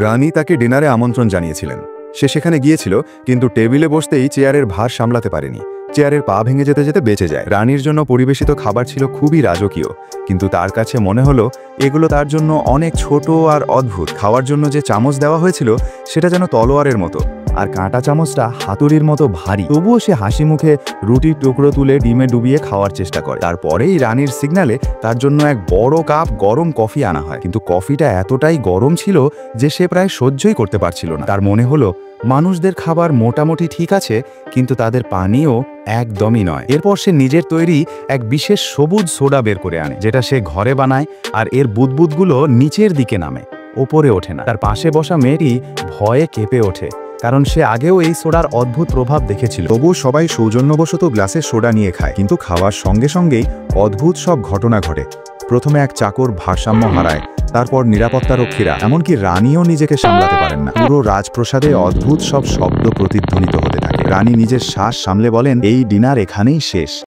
রানী তাকে ডিনারে আমন্ত্রণ জানিয়েছিলেন। সে সেখানে গিয়েছিল, কিন্তু টেবিলে বসতেই চেয়ারের ভার সামলাতে পারেনি। চেয়ারের পা ভেঙে যেতে যেতে বেঁচে যায়। রানীর জন্য পরিবেশিত খাবার ছিল খুবই রাজকীয়, কিন্তু তার কাছে মনে হলো এগুলো তার জন্য অনেক ছোট আর অদ্ভুত। খাওয়ার জন্য যে চামচ দেওয়া হয়েছিল সেটা যেন তলোয়ারের মতো, আর কাঁটা চামচটা হাতুড়ির মতো ভারী। তবুও সে হাসি মুখে রুটির টুকরো তুলে ডিমে ডুবিয়ে খাওয়ার চেষ্টা করে। তারপরেই রানীর সিগন্যালে তার জন্য এক বড় কাপ গরম কফি আনা হয়, কিন্তু কফিটা এতটাই গরম ছিল যে সে প্রায় সহ্যই করতে পারছিল না। তার মনে হলো মানুষদের খাবার মোটামুটি ঠিক আছে, কিন্তু তাদের পানীয় একদমই নয়। এরপর সে নিজের তৈরি এক বিশেষ সবুজ সোডা বের করে আনে, যেটা সে ঘরে বানায়, আর এর বুদবুদগুলো নিচের দিকে নামে, ওপরে ওঠে না। তার পাশে বসা মেয়েটি ভয়ে কেঁপে ওঠে, কারণ সে আগেও এই সোডার অদ্ভুত প্রভাব দেখেছিল। তবু সবাই সৌজন্যবশত গ্লাসে সোডা নিয়ে খায়, কিন্তু খাওয়ার সঙ্গে সঙ্গেই অদ্ভুত সব ঘটনা ঘটে। প্রথমে এক চাকর ভারসাম্য হারায়, তারপর নিরাপত্তারক্ষীরা, এমনকি রানীও নিজেকে সামলাতে পারেন না। পুরো রাজপ্রাসাদে অদ্ভুত সব শব্দ প্রতিধ্বনিত হতে থাকে। রানী নিজের শ্বাস সামলে বলেন, এই ডিনার এখানেই শেষ।